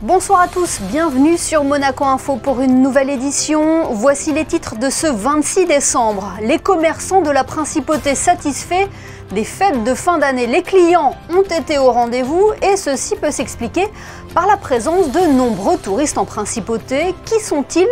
Bonsoir à tous, bienvenue sur Monaco Info pour une nouvelle édition. Voici les titres de ce 26 décembre. Les commerçants de la Principauté satisfaits des fêtes de fin d'année. Les clients ont été au rendez-vous et ceci peut s'expliquer par la présence de nombreux touristes en Principauté. Qui sont-ils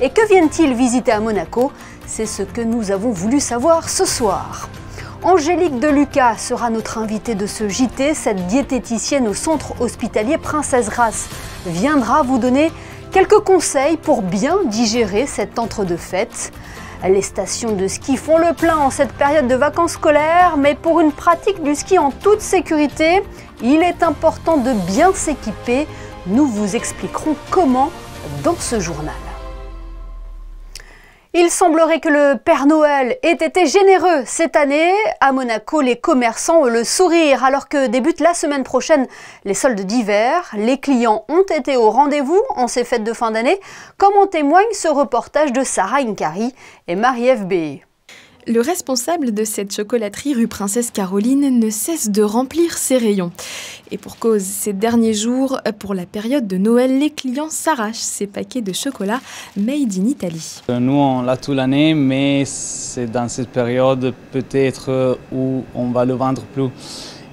et que viennent-ils visiter à Monaco? C'est ce que nous avons voulu savoir ce soir. Angélique Deluca sera notre invitée de ce JT. Cette diététicienne au centre hospitalier Princesse Grace viendra vous donner quelques conseils pour bien digérer cet entre-deux-fêtes. Les stations de ski font le plein en cette période de vacances scolaires, mais pour une pratique du ski en toute sécurité, il est important de bien s'équiper. Nous vous expliquerons comment dans ce journal. Il semblerait que le Père Noël ait été généreux cette année. À Monaco, les commerçants ont le sourire alors que débute la semaine prochaine les soldes d'hiver. Les clients ont été au rendez-vous en ces fêtes de fin d'année, comme en témoigne ce reportage de Sarah Inkari et Marie-Ève Béé. Le responsable de cette chocolaterie rue Princesse Caroline ne cesse de remplir ses rayons. Et pour cause, ces derniers jours, pour la période de Noël, les clients s'arrachent ces paquets de chocolat made in Italy. Nous, on l'a toute l'année, mais c'est dans cette période peut-être où on va le vendre plus.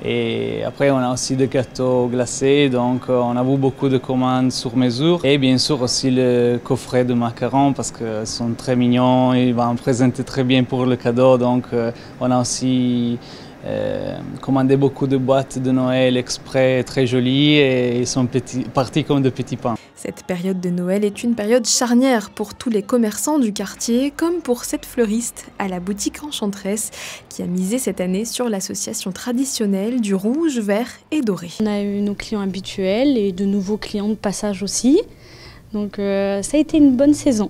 Et après, on a aussi des gâteaux glacés, donc on a vu beaucoup de commandes sur mesure. Et bien sûr aussi le coffret de macarons parce qu'ils sont très mignons, ils vont en présenter très bien pour le cadeau. Donc on a aussi commandé beaucoup de boîtes de Noël exprès très jolies et ils sont partis comme de petits pains. Cette période de Noël est une période charnière pour tous les commerçants du quartier, comme pour cette fleuriste à la boutique Enchantress qui a misé cette année sur l'association traditionnelle du rouge, vert et doré. On a eu nos clients habituels et de nouveaux clients de passage aussi, donc ça a été une bonne saison.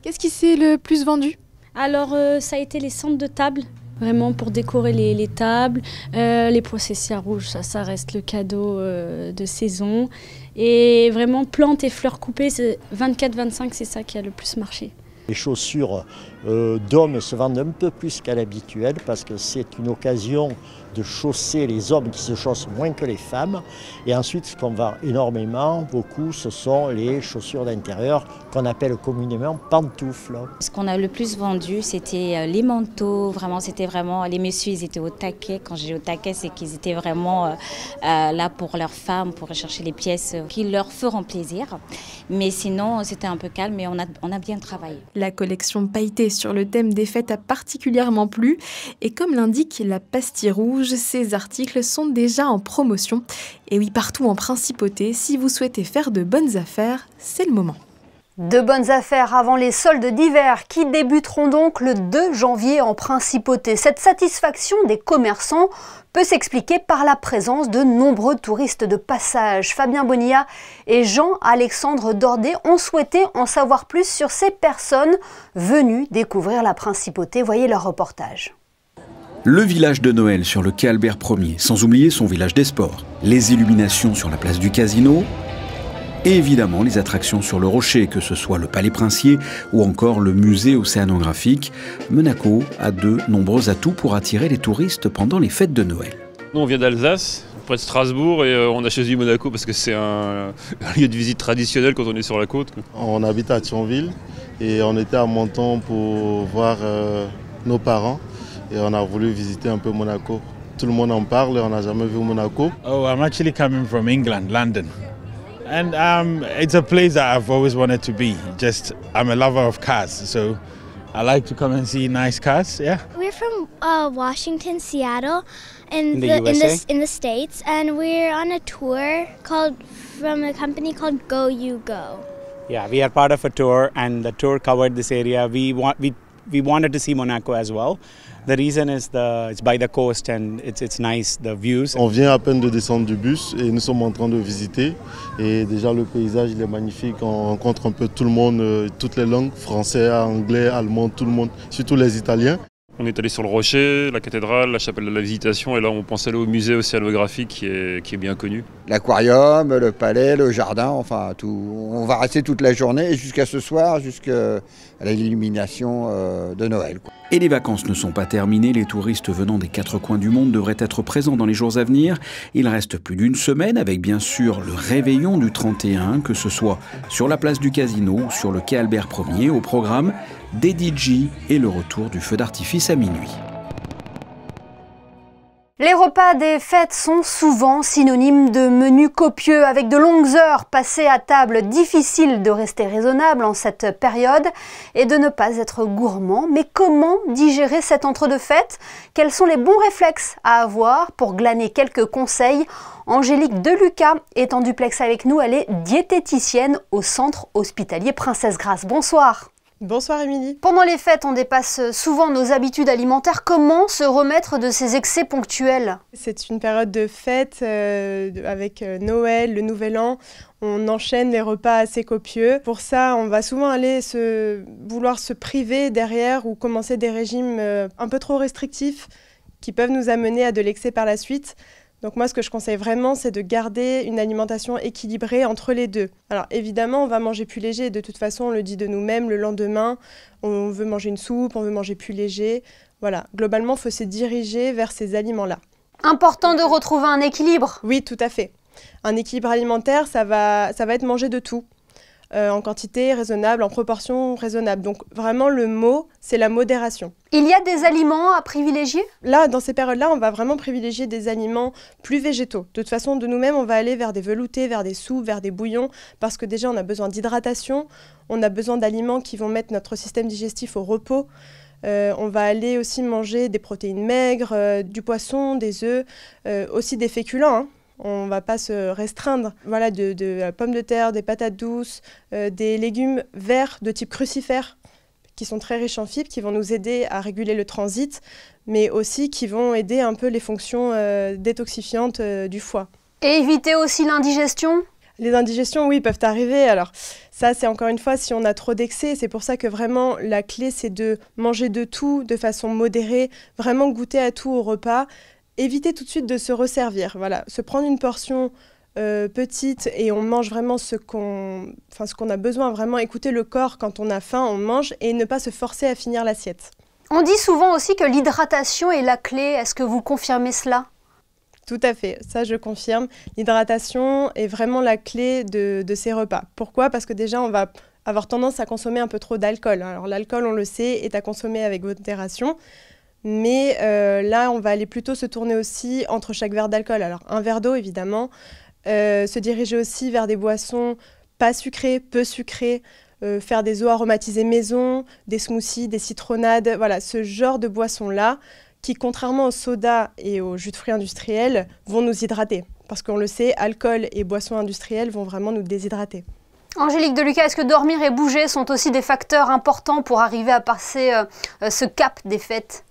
Qu'est-ce qui s'est le plus vendu? Alors ça a été les centres de table. Vraiment pour décorer les tables, les poissessiers rouges, ça reste le cadeau de saison. Et vraiment plantes et fleurs coupées, 24-25, c'est ça qui a le plus marché. Les chaussures d'hommes se vendent un peu plus qu'à l'habituel parce que c'est une occasion de chausser les hommes qui se chaussent moins que les femmes. Et ensuite, ce qu'on vend énormément, beaucoup, ce sont les chaussures d'intérieur qu'on appelle communément pantoufles. Ce qu'on a le plus vendu, c'était les manteaux. Vraiment, c'était vraiment, les messieurs, ils étaient au taquet. Quand j'ai au taquet, c'est qu'ils étaient vraiment là pour leurs femmes, pour rechercher les pièces qui leur feront plaisir. Mais sinon, c'était un peu calme, mais on a bien travaillé. La collection pailletée sur le thème des fêtes a particulièrement plu. Et comme l'indique la pastille rouge, ces articles sont déjà en promotion. Et oui, partout en Principauté, si vous souhaitez faire de bonnes affaires, c'est le moment. De bonnes affaires avant les soldes d'hiver qui débuteront donc le 2 janvier en Principauté. Cette satisfaction des commerçants peut s'expliquer par la présence de nombreux touristes de passage. Fabien Bonilla et Jean-Alexandre Dordet ont souhaité en savoir plus sur ces personnes venues découvrir la Principauté. Voyez leur reportage. Le village de Noël sur le quai Albert Ier, sans oublier son village des sports, les illuminations sur la place du Casino et évidemment les attractions sur le Rocher, que ce soit le Palais Princier ou encore le musée océanographique. Monaco a de nombreux atouts pour attirer les touristes pendant les fêtes de Noël. Nous on vient d'Alsace, près de Strasbourg, et on a choisi Monaco parce que c'est un lieu de visite traditionnel quand on est sur la côte. On habite à Thionville et on était à Menton pour voir nos parents. Et on a voulu visiter un peu Monaco. Tout le monde en parle et on n'a jamais vu Monaco. Oh, I'm actually coming from England, London. And it's a place that I've always wanted to be. Just, I'm a lover of cars, so I like to come and see nice cars, yeah. We're from Washington, Seattle, in the States, and we're on a tour from a company called Go You Go. Yeah, we are part of a tour, and the tour covered this area. We wanted to see Monaco as well. The reason is it's by the coast and it's nice, the views. On vient à peine de descendre du bus et nous sommes en train de visiter. Et déjà le paysage il est magnifique, on rencontre un peu tout le monde, toutes les langues, français, anglais, allemand, tout le monde, surtout les Italiens. On est allé sur le Rocher, la cathédrale, la chapelle de la Visitation et là on pense aller au musée océanographique qui est bien connu. L'aquarium, le palais, le jardin, enfin tout. On va rester toute la journée et jusqu'à ce soir, jusqu'à l'illumination de Noël. Et les vacances ne sont pas terminées, les touristes venant des 4 coins du monde devraient être présents dans les jours à venir. Il reste plus d'une semaine avec bien sûr le réveillon du 31, que ce soit sur la place du Casino ou sur le quai Albert Ier, au programme des DJ et le retour du feu d'artifice à minuit. Les repas des fêtes sont souvent synonymes de menus copieux avec de longues heures passées à table. Difficile de rester raisonnable en cette période et de ne pas être gourmand. Mais comment digérer cet entre-deux-fêtes? Quels sont les bons réflexes à avoir pour glaner quelques conseils? Angélique Deluca est en duplex avec nous. Elle est diététicienne au centre hospitalier Princesse Grace. Bonsoir. Bonsoir Émilie. Pendant les fêtes, on dépasse souvent nos habitudes alimentaires. Comment se remettre de ces excès ponctuels? C'est une période de fête avec Noël, le Nouvel An. On enchaîne les repas assez copieux. Pour ça, on va souvent aller vouloir se priver derrière ou commencer des régimes un peu trop restrictifs qui peuvent nous amener à de l'excès par la suite. Donc moi, ce que je conseille vraiment, c'est de garder une alimentation équilibrée entre les deux. Alors évidemment, on va manger plus léger. De toute façon, on le dit de nous-mêmes, le lendemain, on veut manger une soupe, on veut manger plus léger. Voilà, globalement, il faut se diriger vers ces aliments-là. Important de retrouver un équilibre. Oui, tout à fait. Un équilibre alimentaire, ça va être manger de tout. En quantité raisonnable, en proportion raisonnable. Donc vraiment le mot, c'est la modération. Il y a des aliments à privilégier? Là, dans ces périodes-là, on va vraiment privilégier des aliments plus végétaux. De toute façon, de nous-mêmes, on va aller vers des veloutés, vers des soupes, vers des bouillons, parce que déjà, on a besoin d'hydratation, on a besoin d'aliments qui vont mettre notre système digestif au repos. On va aller aussi manger des protéines maigres, du poisson, des œufs, aussi des féculents, hein. On ne va pas se restreindre. Voilà, de la pomme de terre, des patates douces, des légumes verts de type crucifère qui sont très riches en fibres, qui vont nous aider à réguler le transit, mais aussi qui vont aider un peu les fonctions détoxifiantes du foie. Et éviter aussi l'indigestion? Les indigestions, oui, peuvent arriver. Alors ça, c'est encore une fois si on a trop d'excès. C'est pour ça que vraiment, la clé, c'est de manger de tout de façon modérée, vraiment goûter à tout au repas. Éviter tout de suite de se resservir, voilà, se prendre une portion petite et on mange vraiment ce qu'on a besoin, vraiment écouter le corps quand on a faim, on mange et ne pas se forcer à finir l'assiette. On dit souvent aussi que l'hydratation est la clé, est-ce que vous confirmez cela? Tout à fait, ça je confirme, l'hydratation est vraiment la clé de ces repas. Pourquoi? Parce que déjà on va avoir tendance à consommer un peu trop d'alcool. Alors l'alcool, on le sait, est à consommer avec modération. Mais là, on va aller plutôt se tourner aussi entre chaque verre d'alcool. Alors, un verre d'eau, évidemment. Se diriger aussi vers des boissons pas sucrées, peu sucrées. Faire des eaux aromatisées maison, des smoothies, des citronnades. Voilà, ce genre de boissons-là qui, contrairement au soda et aux jus de fruits industriels, vont nous hydrater. Parce qu'on le sait, alcool et boissons industrielles vont vraiment nous déshydrater. Angélique Deluca, est-ce que dormir et bouger sont aussi des facteurs importants pour arriver à passer ce cap des fêtes?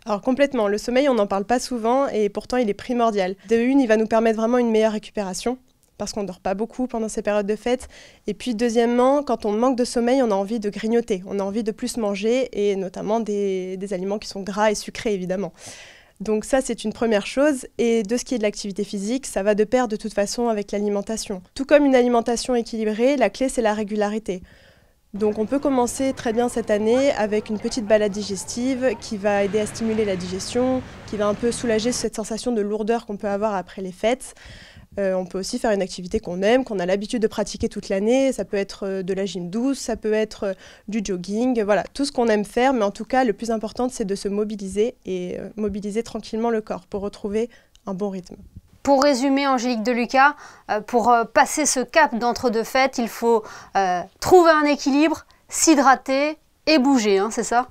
Alors complètement, le sommeil on n'en parle pas souvent et pourtant il est primordial. De une, il va nous permettre vraiment une meilleure récupération parce qu'on ne dort pas beaucoup pendant ces périodes de fête. Et puis deuxièmement, quand on manque de sommeil, on a envie de grignoter, on a envie de plus manger et notamment des aliments qui sont gras et sucrés évidemment. Donc ça c'est une première chose et de ce qui est de l'activité physique, ça va de pair de toute façon avec l'alimentation. Tout comme une alimentation équilibrée, la clé c'est la régularité. Donc on peut commencer très bien cette année avec une petite balade digestive qui va aider à stimuler la digestion, qui va un peu soulager cette sensation de lourdeur qu'on peut avoir après les fêtes. On peut aussi faire une activité qu'on aime, qu'on a l'habitude de pratiquer toute l'année. Ça peut être de la gym douce, ça peut être du jogging, voilà, tout ce qu'on aime faire. Mais en tout cas, le plus important, c'est de se mobiliser et mobiliser tranquillement le corps pour retrouver un bon rythme. Pour résumer, Angélique Deluca, pour passer ce cap d'entre-deux fêtes, il faut trouver un équilibre, s'hydrater et bouger, hein, c'est ça?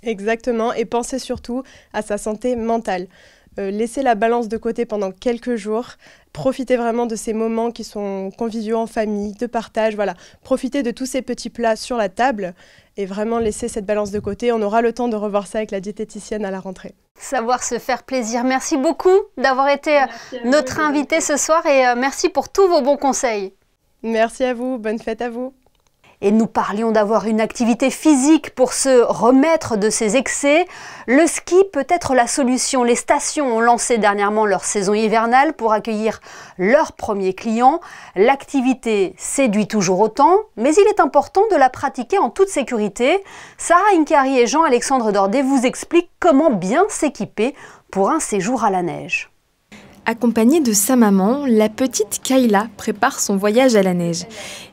Exactement, et penser surtout à sa santé mentale. Laisser la balance de côté pendant quelques jours, profiter vraiment de ces moments qui sont conviviaux en famille, de partage, voilà. Profiter de tous ces petits plats sur la table et vraiment laisser cette balance de côté. On aura le temps de revoir ça avec la diététicienne à la rentrée. Savoir se faire plaisir. Merci beaucoup d'avoir été notre invité ce soir et merci pour tous vos bons conseils. Merci à vous, bonne fête à vous. Et nous parlions d'avoir une activité physique pour se remettre de ses excès. Le ski peut être la solution. Les stations ont lancé dernièrement leur saison hivernale pour accueillir leurs premiers clients. L'activité séduit toujours autant, mais il est important de la pratiquer en toute sécurité. Sarah Inkari et Jean-Alexandre Dordet vous expliquent comment bien s'équiper pour un séjour à la neige. Accompagnée de sa maman, la petite Kayla prépare son voyage à la neige.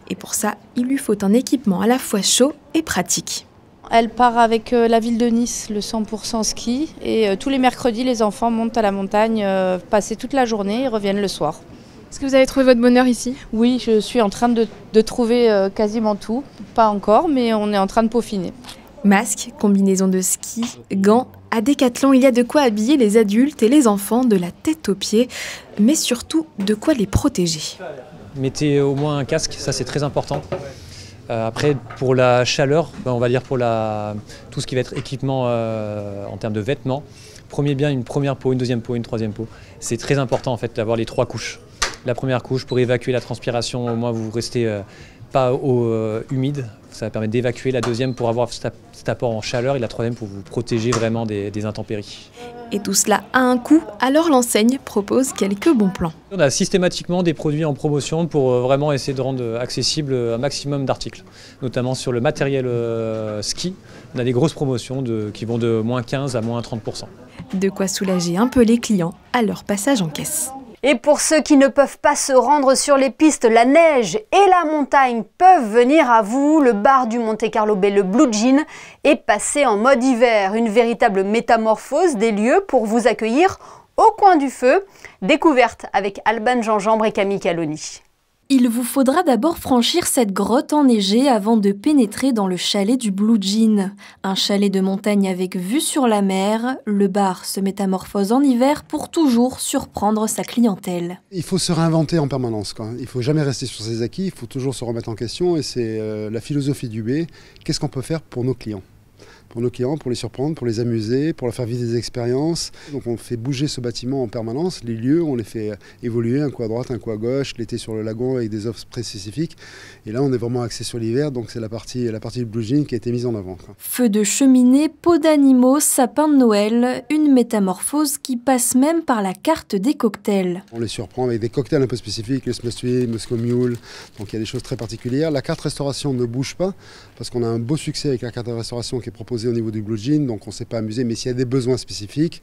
Et pour ça, il lui faut un équipement à la fois chaud et pratique. Elle part avec la ville de Nice, le 100% ski. Et tous les mercredis, les enfants montent à la montagne, passer toute la journée et reviennent le soir. Est-ce que vous avez trouvé votre bonheur ici? Oui, je suis en train de trouver quasiment tout. Pas encore, mais on est en train de peaufiner. Masque, combinaison de ski, gants. À Decathlon, il y a de quoi habiller les adultes et les enfants de la tête aux pieds, mais surtout de quoi les protéger. Mettez au moins un casque, ça c'est très important. Après, pour la chaleur, on va dire pour tout ce qui va être équipement en termes de vêtements, prenez bien une première peau, une deuxième peau, une troisième peau. C'est très important en fait d'avoir les 3 couches. La première couche pour évacuer la transpiration, au moins vous restez pas humide, ça va permettre d'évacuer. La deuxième pour avoir cet apport en chaleur et la troisième pour vous protéger vraiment des intempéries. Et tout cela a un coût, alors l'enseigne propose quelques bons plans. On a systématiquement des produits en promotion pour vraiment essayer de rendre accessible un maximum d'articles, notamment sur le matériel ski. On a des grosses promotions qui vont de moins 15 à moins 30%. De quoi soulager un peu les clients à leur passage en caisse. Et pour ceux qui ne peuvent pas se rendre sur les pistes, la neige et la montagne peuvent venir à vous. Le bar du Monte Carlo Bay, le Blue Jean, est passé en mode hiver. Une véritable métamorphose des lieux pour vous accueillir au coin du feu. Découverte avec Alban Gingembre et Camille Caloni. Il vous faudra d'abord franchir cette grotte enneigée avant de pénétrer dans le chalet du Blue Jean. Un chalet de montagne avec vue sur la mer, le bar se métamorphose en hiver pour toujours surprendre sa clientèle. Il faut se réinventer en permanence, quoi. Il ne faut jamais rester sur ses acquis, il faut toujours se remettre en question et c'est la philosophie du B. Qu'est-ce qu'on peut faire pour nos clients ? Pour nos clients, pour les surprendre, pour les amuser, pour leur faire vivre des expériences. Donc on fait bouger ce bâtiment en permanence, les lieux, on les fait évoluer, un coup à droite, un coup à gauche, l'été sur le lagon avec des offres très spécifiques. Et là on est vraiment axé sur l'hiver, donc c'est la partie du Blue Jean qui a été mise en avant, quoi. Feu de cheminée, pots d'animaux, sapin de Noël, une métamorphose qui passe même par la carte des cocktails. On les surprend avec des cocktails un peu spécifiques, le Smusty, Moscow Mule, donc il y a des choses très particulières. La carte restauration ne bouge pas, parce qu'on a un beau succès avec la carte de restauration qui est proposée au niveau du Blue Jean, donc on ne s'est pas amusé, mais s'il y a des besoins spécifiques,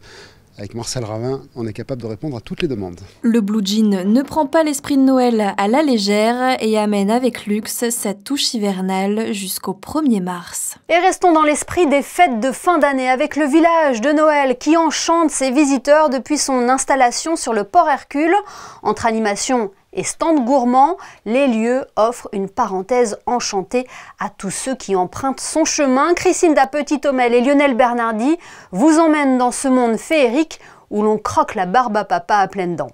avec Marcel Ravin, on est capable de répondre à toutes les demandes. Le Blue Jean ne prend pas l'esprit de Noël à la légère et amène avec luxe sa touche hivernale jusqu'au 1er mars. Et restons dans l'esprit des fêtes de fin d'année avec le village de Noël qui enchante ses visiteurs depuis son installation sur le port Hercule. Entre animation et stand gourmand, les lieux offrent une parenthèse enchantée à tous ceux qui empruntent son chemin. Christine da Petit-Homel et Lionel Bernardi vous emmènent dans ce monde féerique où l'on croque la barbe à papa à pleines dents.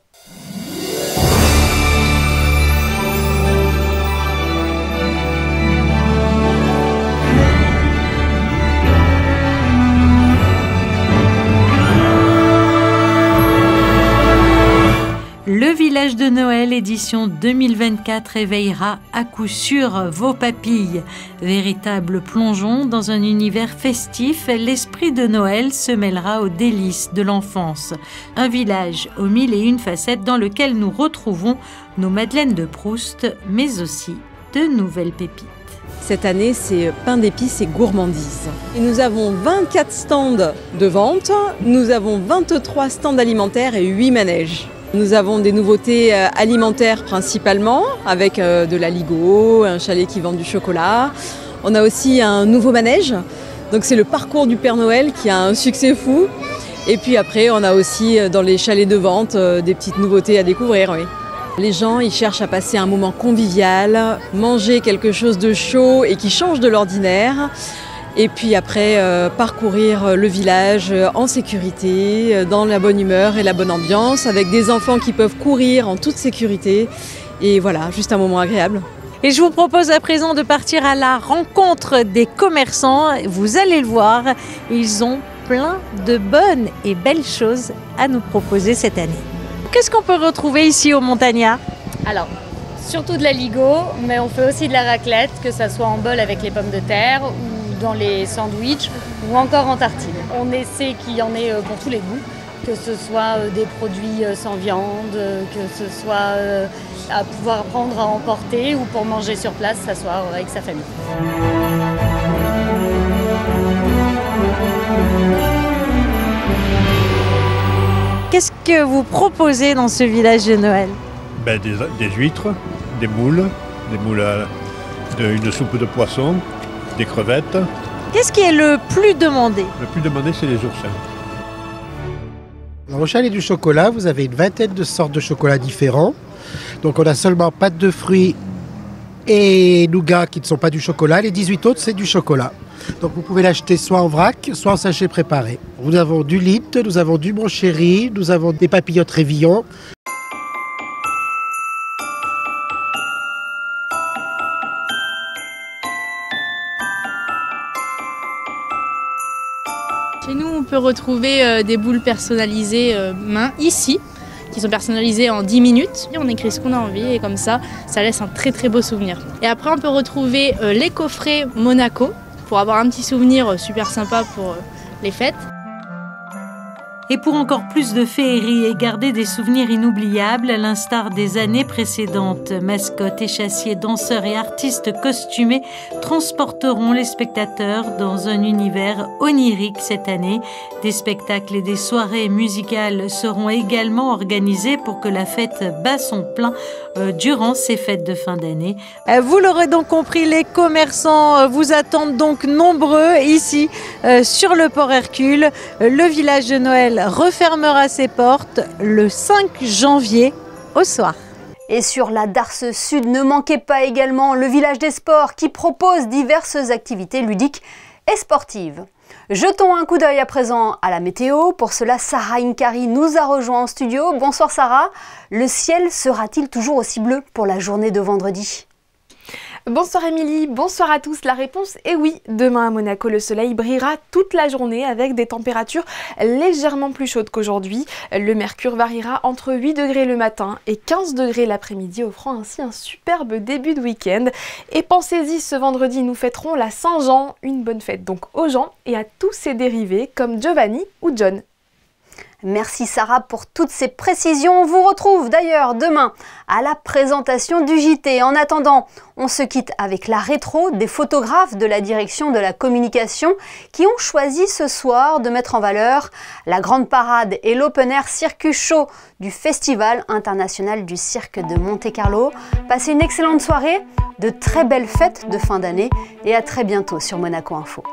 Le village de Noël édition 2024 réveillera à coup sûr vos papilles. Véritable plongeon dans un univers festif, l'esprit de Noël se mêlera aux délices de l'enfance. Un village aux 1001 facettes dans lequel nous retrouvons nos madeleines de Proust, mais aussi de nouvelles pépites. Cette année, c'est pain d'épices et gourmandises. Et nous avons 24 stands de vente, nous avons 23 stands alimentaires et 8 manèges. Nous avons des nouveautés alimentaires principalement, avec de la Ligo, un chalet qui vend du chocolat. On a aussi un nouveau manège, donc c'est le parcours du Père Noël qui a un succès fou. Et puis après, on a aussi dans les chalets de vente des petites nouveautés à découvrir. Oui. Les gens, ils cherchent à passer un moment convivial, manger quelque chose de chaud et qui change de l'ordinaire. Et puis après, parcourir le village en sécurité, dans la bonne humeur et la bonne ambiance, avec des enfants qui peuvent courir en toute sécurité. Et voilà, juste un moment agréable. Et je vous propose à présent de partir à la rencontre des commerçants. Vous allez le voir, ils ont plein de bonnes et belles choses à nous proposer cette année. Qu'est-ce qu'on peut retrouver ici au Montagnat ? Alors, surtout de la ligo, mais on fait aussi de la raclette, que ça soit en bol avec les pommes de terre ou dans les sandwichs ou encore en tartine. On essaie qu'il y en ait pour tous les goûts, que ce soit des produits sans viande, que ce soit à pouvoir prendre à emporter ou pour manger sur place, s'asseoir avec sa famille. Qu'est-ce que vous proposez dans ce village de Noël? Des huîtres, des moules une soupe de poisson, des crevettes. Qu'est-ce qui est le plus demandé? Le plus demandé, c'est les oursins. Au chalet du chocolat, vous avez une vingtaine de sortes de chocolat différents. Donc on a seulement pâte de fruits et nougat qui ne sont pas du chocolat. Les 18 autres, c'est du chocolat. Donc vous pouvez l'acheter soit en vrac, soit en sachet préparé. Nous avons du Lindt, nous avons du Mon Chéri, nous avons des papillotes Révillon. Chez nous, on peut retrouver des boules personnalisées main ici, qui sont personnalisées en 10 minutes. Et on écrit ce qu'on a envie et comme ça laisse un très très beau souvenir. Et après, on peut retrouver les coffrets Monaco pour avoir un petit souvenir super sympa pour les fêtes. Et pour encore plus de féerie et garder des souvenirs inoubliables, à l'instar des années précédentes, mascottes, échassiers, danseurs et artistes costumés transporteront les spectateurs dans un univers onirique cette année. Des spectacles et des soirées musicales seront également organisés pour que la fête bat son plein durant ces fêtes de fin d'année. Vous l'aurez donc compris, les commerçants vous attendent donc nombreux ici sur le port Hercule. Le village de Noël refermera ses portes le 5 janvier au soir. Et sur la Darse Sud, ne manquez pas également le village des sports qui propose diverses activités ludiques et sportives. Jetons un coup d'œil à présent à la météo. Pour cela, Sarah Inkari nous a rejoint en studio. Bonsoir Sarah. Le ciel sera-t-il toujours aussi bleu pour la journée de vendredi ? Bonsoir Émilie, bonsoir à tous. La réponse est oui. Demain à Monaco, le soleil brillera toute la journée avec des températures légèrement plus chaudes qu'aujourd'hui. Le mercure variera entre 8 degrés le matin et 15 degrés l'après-midi, offrant ainsi un superbe début de week-end. Et pensez-y, ce vendredi, nous fêterons la Saint-Jean. Une bonne fête donc aux gens et à tous ses dérivés comme Giovanni ou John. Merci Sarah pour toutes ces précisions. On vous retrouve d'ailleurs demain à la présentation du JT. En attendant, on se quitte avec la rétro des photographes de la direction de la communication qui ont choisi ce soir de mettre en valeur la grande parade et l'open air circus show du Festival international du cirque de Monte-Carlo. Passez une excellente soirée, de très belles fêtes de fin d'année et à très bientôt sur Monaco Info.